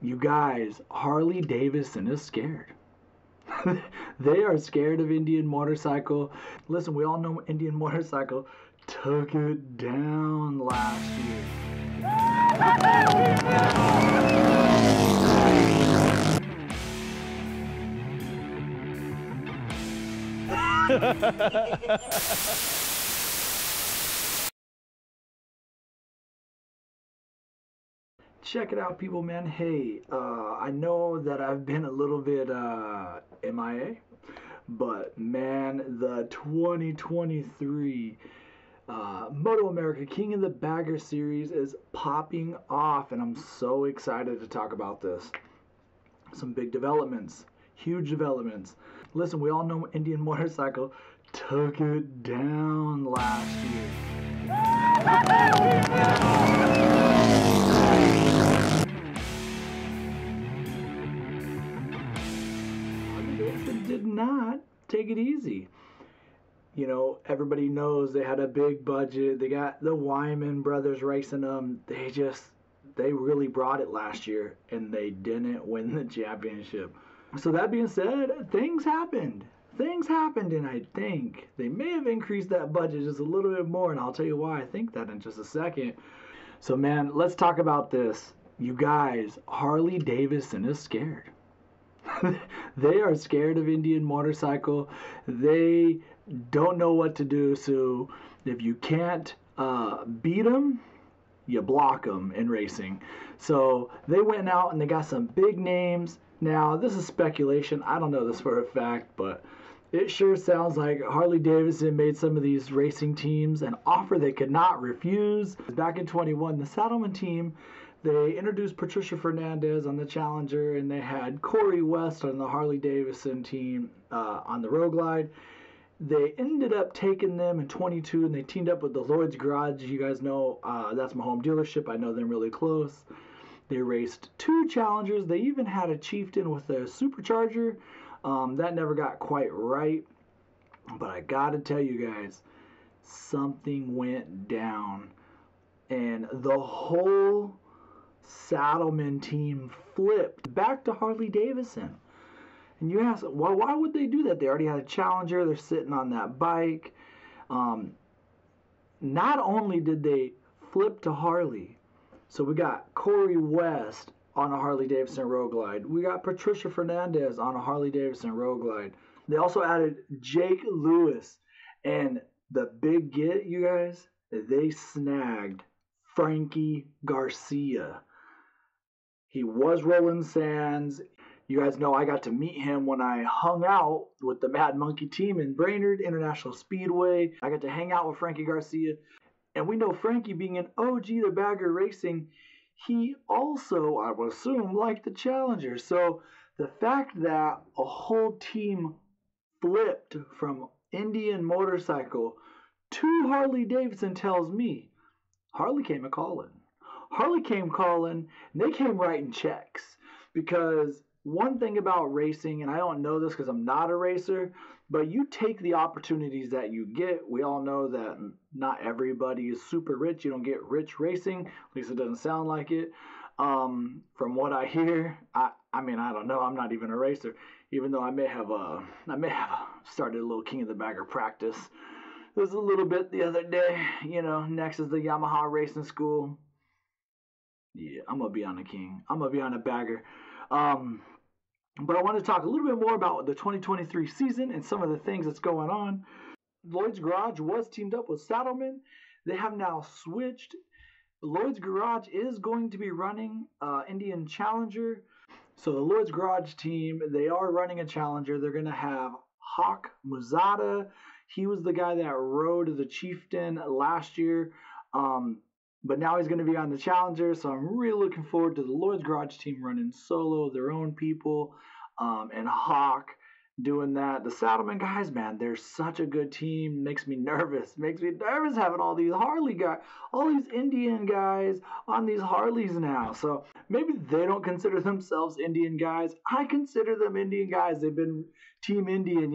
You guys, Harley Davidson is scared. They are scared of Indian Motorcycle. Listen, we all know Indian Motorcycle took it down last year. Check it out, people, man. Hey, I know that I've been a little bit MIA, but man, the 2023 Moto America King of the Bagger series is popping off, and I'm so excited to talk about this. Some big developments, huge developments. Listen, we all know Indian Motorcycle took it down last year. Did not take it easy. You know, everybody knows they had a big budget. They got the Wyman brothers racing them. They really brought it last year, and they didn't win the championship. So that being said, things happened. And I think they may have increased that budget just a little bit more, and I'll tell you why I think that in just a second. So man, let's talk about this. You guys, Harley Davidson is scared. They are scared of Indian Motorcycle. They don't know what to do. So if you can't beat them, you block them in racing. So they went out and they got some big names. Now, this is speculation. I don't know this for a fact, but it sure sounds like Harley Davidson made some of these racing teams an offer they could not refuse. Back in 21, the Saddleman team, they introduced Patricia Fernandez on the Challenger, and they had Corey West on the Harley Davidson team on the Road Glide. They ended up taking them in 22, and they teamed up with the Lloyd's Garage. You guys know that's my home dealership. I know them really close. They raced 2 Challengers. They even had a Chieftain with a supercharger. That never got quite right. But I got to tell you guys, something went down. And the whole Saddleman team flipped back to Harley Davidson. And you ask, well, why would they do that? They already had a Challenger. They're sitting on that bike. Not only did they flip to Harley, so we got Corey West on a Harley Davidson Road Glide. We got Patricia Fernandez on a Harley Davidson Road Glide. They also added Jake Lewis. And the big get, you guys, they snagged Frankie Garcia. He was rolling sands. You guys know I got to meet him when I hung out with the Mad Monkey team in Brainerd International Speedway. I got to hang out with Frankie Garcia. And we know Frankie, being an OG to Bagger Racing, he also, I would assume, liked the Challenger. So the fact that a whole team flipped from Indian Motorcycle to Harley Davidson tells me Harley came calling. Harley came calling, and they came writing checks. Because one thing about racing, and I don't know this because I'm not a racer, but you take the opportunities that you get. We all know that not everybody is super rich. You don't get rich racing. At least it doesn't sound like it. From what I hear, I mean, I don't know. I'm not even a racer, even though I may have started a little King of the Bagger practice. There was a little bit the other day, next is the Yamaha Racing School. Yeah, I'm going to be on the King. I'm going to be on the Bagger. But I want to talk a little bit more about the 2023 season and some of the things that's going on. Lloyd's Garage was teamed up with Saddleman. They have now switched. Lloyd's Garage is going to be running Indian Challenger. So the Lloyd's Garage team, they are running a Challenger. They're going to have Hawk Muzada. He was the guy that rode the Chieftain last year. But now he's going to be on the Challenger, so I'm really looking forward to the Lloyd's Garage team running solo, their own people, and Hawk doing that. The Saddleman guys, man, they're such a good team. Makes me nervous. Makes me nervous having all these Harley guys, all these Indian guys on these Harleys now. So maybe they don't consider themselves Indian guys. I consider them Indian guys. They've been Team Indian,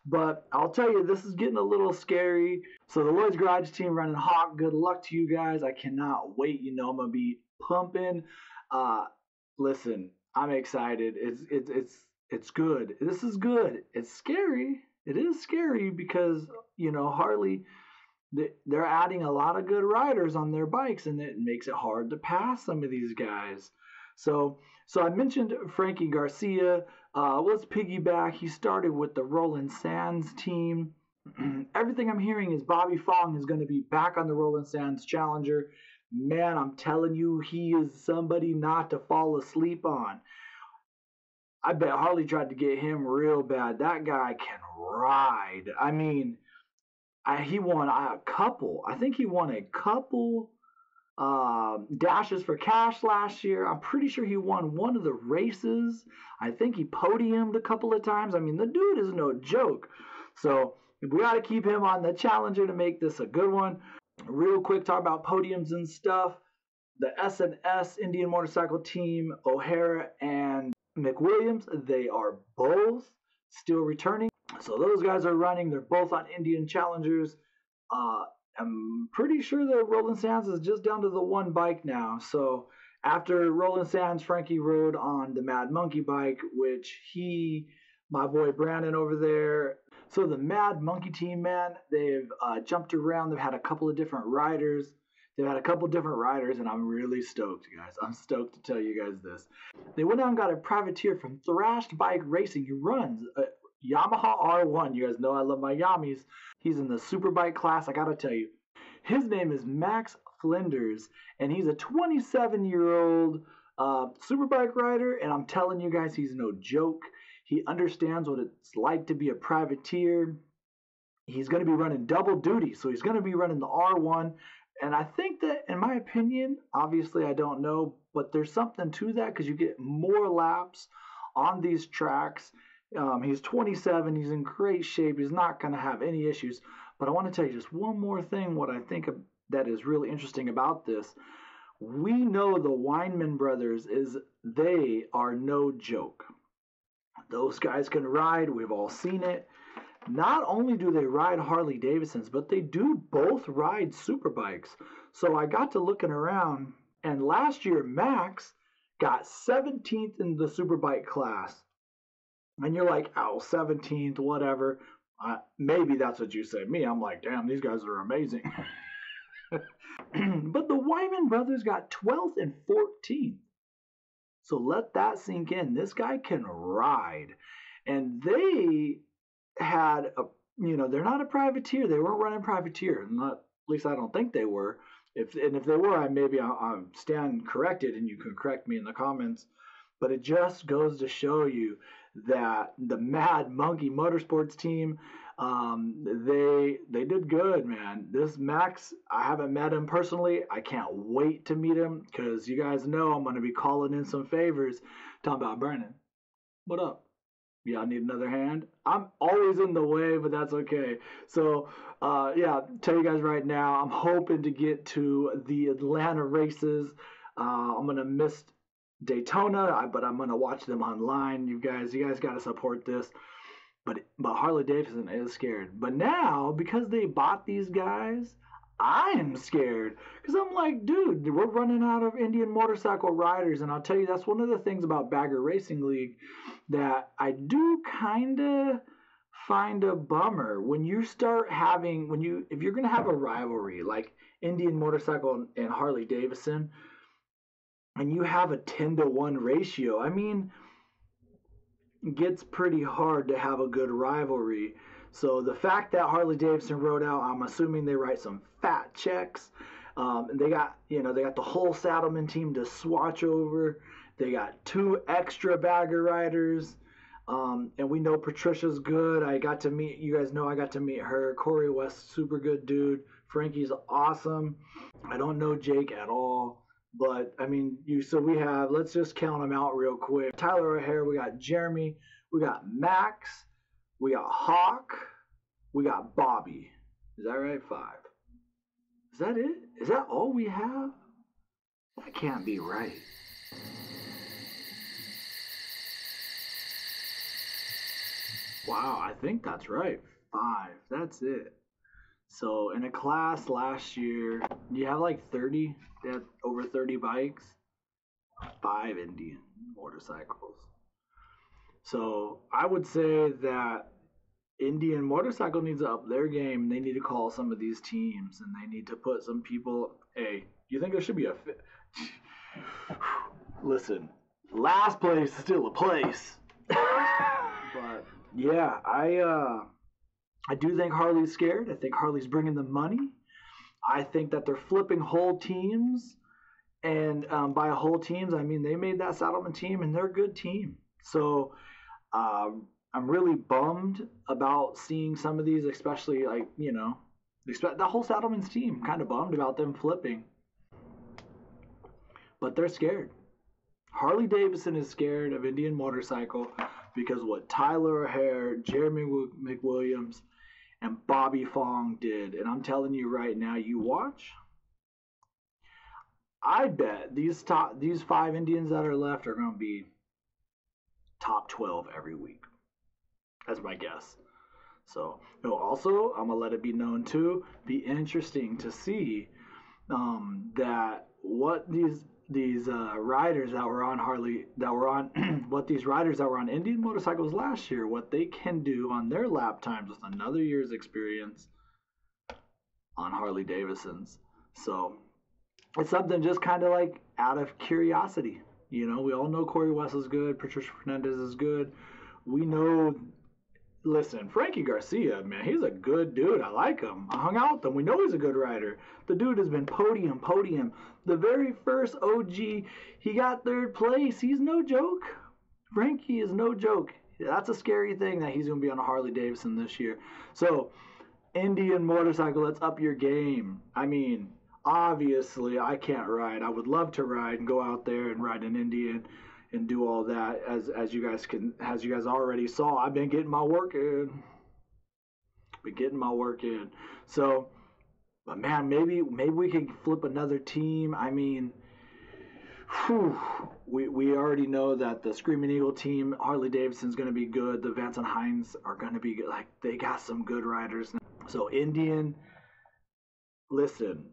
But I'll tell you, this is getting a little scary. So the Lloyd's Garage team running Hawk, good luck to you guys. I cannot wait. I'm going to be pumping. listen, I'm excited. It's good. This is good. It's scary. It is scary because Harley, they're adding a lot of good riders on their bikes, and it makes it hard to pass some of these guys. So, so I mentioned Frankie Garcia. Let's piggyback. He started with the Roland Sands team. Everything I'm hearing is Bobby Fong is going to be back on the Roland Sands Challenger. Man, I'm telling you, he is somebody not to fall asleep on. I bet Harley tried to get him real bad. That guy can ride. I mean, he won a couple. I think he won a couple dashes for cash last year. I'm pretty sure he won one of the races. I think he podiumed a couple of times. I mean, the dude is no joke. So we got to keep him on the Challenger to make this a good one. Real quick, talk about podiums and stuff. The S&S Indian Motorcycle Team, O'Hara and McWilliams, they are both still returning. So those guys are running. They're both on Indian Challengers. I'm pretty sure that Roland Sands is just down to the one bike now. So after Roland Sands, Frankie rode on the Mad Monkey bike, which my boy Brandon over there. So the Mad Monkey team, man, they've jumped around. They've had a couple of different riders. And I'm really stoked, guys. I'm stoked to tell you guys this. They went out and got a privateer from Thrashed Bike Racing who runs a Yamaha R1. You guys know I love my Yamis. He's in the Superbike class. I gotta tell you, his name is Max Flinders, and he's a 27-year-old Superbike rider, and I'm telling you guys, he's no joke. He understands what it's like to be a privateer. He's going to be running double duty, so he's going to be running the R1. And I think that, in my opinion, obviously I don't know, but there's something to that because you get more laps on these tracks. He's 27. He's in great shape. He's not going to have any issues. But I want to tell you just one more thing, what I think that is really interesting about this. We know the Weinman brothers they are no joke. Those guys can ride. We've all seen it. Not only do they ride Harley Davidsons, but they do both ride superbikes. So I got to looking around, and last year Max got 17th in the superbike class. And you're like, oh, 17th, whatever. Maybe that's what you said. Me, I'm like, damn, these guys are amazing. But the Wyman brothers got 12th and 14th. So let that sink in. This guy can ride. And they had they're not a privateer. They weren't running privateer. Not, at least I don't think they were. If they were, I stand corrected, and you can correct me in the comments. But it just goes to show you that the Mad Monkey Motorsports team, they did good, man. This Max, I haven't met him personally. I can't wait to meet him because you guys know I'm going to be calling in some favors. Talking about Brandon. What up? Yeah, I need another hand. I'm always in the way, but that's okay. So, tell you guys right now, I'm hoping to get to the Atlanta races. I'm going to miss Daytona, but I'm going to watch them online. You guys got to support this. But Harley Davidson is scared. But now, because they bought these guys, I am scared. Because I'm like, dude, we're running out of Indian motorcycle riders. And I'll tell you, that's one of the things about Bagger Racing League that I do kind of find a bummer. When you start having, if you're going to have a rivalry like Indian motorcycle and Harley Davidson, and you have a 10-to-1 ratio, I mean, it gets pretty hard to have a good rivalry. So the fact that Harley Davidson rode out, I'm assuming they write some fat checks. And they got the whole Saddleman team to swatch over. They got 2 extra bagger riders. And we know Patricia's good. I got to meet her. Corey West, super good dude. Frankie's awesome. I don't know Jake at all. But, I mean, let's just count them out real quick. Tyler O'Hare, we got Jeremy, we got Max, we got Hawk, we got Bobby. Is that right? 5. Is that it? Is that all we have? That can't be right. Wow, I think that's right. 5. That's it. So in a class last year, you have like 30, they had over 30 bikes. 5 Indian motorcycles. So I would say that Indian motorcycle needs to up their game. They need to call some of these teams, and they need to put some people. Hey, you think there should be a? Listen, last place is still a place. But yeah, I do think Harley's scared. I think Harley's bringing the money. I think that they're flipping whole teams, and by whole teams, I mean they made that Saddleman team, and they're a good team. So I'm really bummed about seeing some of these, especially like the whole Saddleman's team. Kind of bummed about them flipping, but they're scared. Harley Davidson is scared of Indian motorcycle because what Tyler O'Hare, Jeremy McWilliams, and Bobby Fong did. And I'm telling you right now, you watch. I bet these 5 Indians that are left are going to be top 12 every week. That's my guess. So, also, I'm going to let it be known too, be interesting to see that what these riders that were on Harley, that were on, what these riders that were on Indian motorcycles last year, what they can do on their lap times with another year's experience on Harley Davidsons. So, it's something just kind of like out of curiosity. We all know Corey West is good. Patricia Fernandez is good. We know, listen, Frankie Garcia, man, he's a good dude. I like him. I hung out with him. We know he's a good rider. The dude has been podium. The very first OG, he got 3rd place. He's no joke. Frankie is no joke. That's a scary thing that he's going to be on a Harley Davidson this year. So, Indian motorcycle, let's up your game. I mean, obviously, I can't ride. I would love to ride and go out there and ride an Indian and do all that. As you guys already saw, I've been getting my work in. So, but man, maybe we can flip another team. I mean, we already know that the Screaming Eagle team, Harley Davidson's going to be good. The Vance and Hines are going to be good. Like, they got some good riders. So, Indian, listen,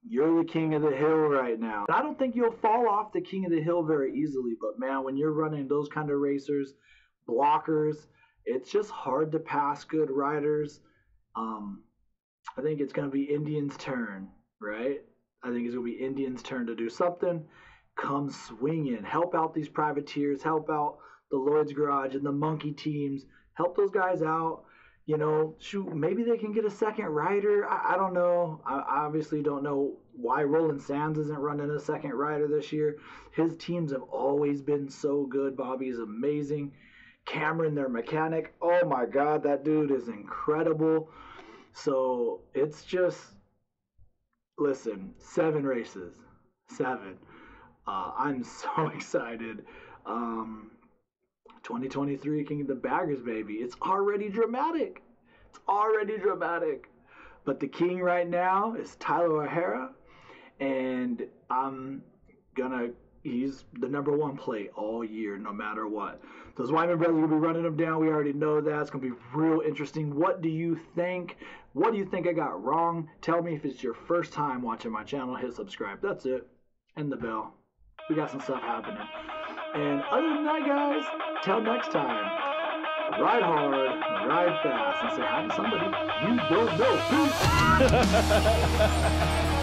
you're the king of the hill right now. I don't think you'll fall off the king of the hill very easily, but man, when you're running those kind of racers, blockers, it's just hard to pass good riders. I think it's going to be Indian's turn, right? I think it's going to be Indian's turn to do something. Come swinging. Help out these privateers. Help out the Lloyd's Garage and the Monkey teams. Help those guys out. Shoot, maybe they can get a second rider. I don't know. I obviously don't know why Roland Sands isn't running a second rider this year. His teams have always been so good. Bobby is amazing. Cameron, their mechanic, oh my God, that dude is incredible. So it's just, listen, 7 races. 7. I'm so excited. 2023 King of the Baggers, baby. It's already dramatic. But the king right now is Tyler O'Hara, and he's the number 1 play all year, no matter what. Those Wyman brothers will be running him down. We already know that. It's going to be real interesting. What do you think? What do you think I got wrong? Tell me if it's your first time watching my channel. Hit subscribe. That's it. And the bell. We got some stuff happening. And other than that, guys, till next time, ride hard, ride fast, and say hi to somebody you don't know. Peace.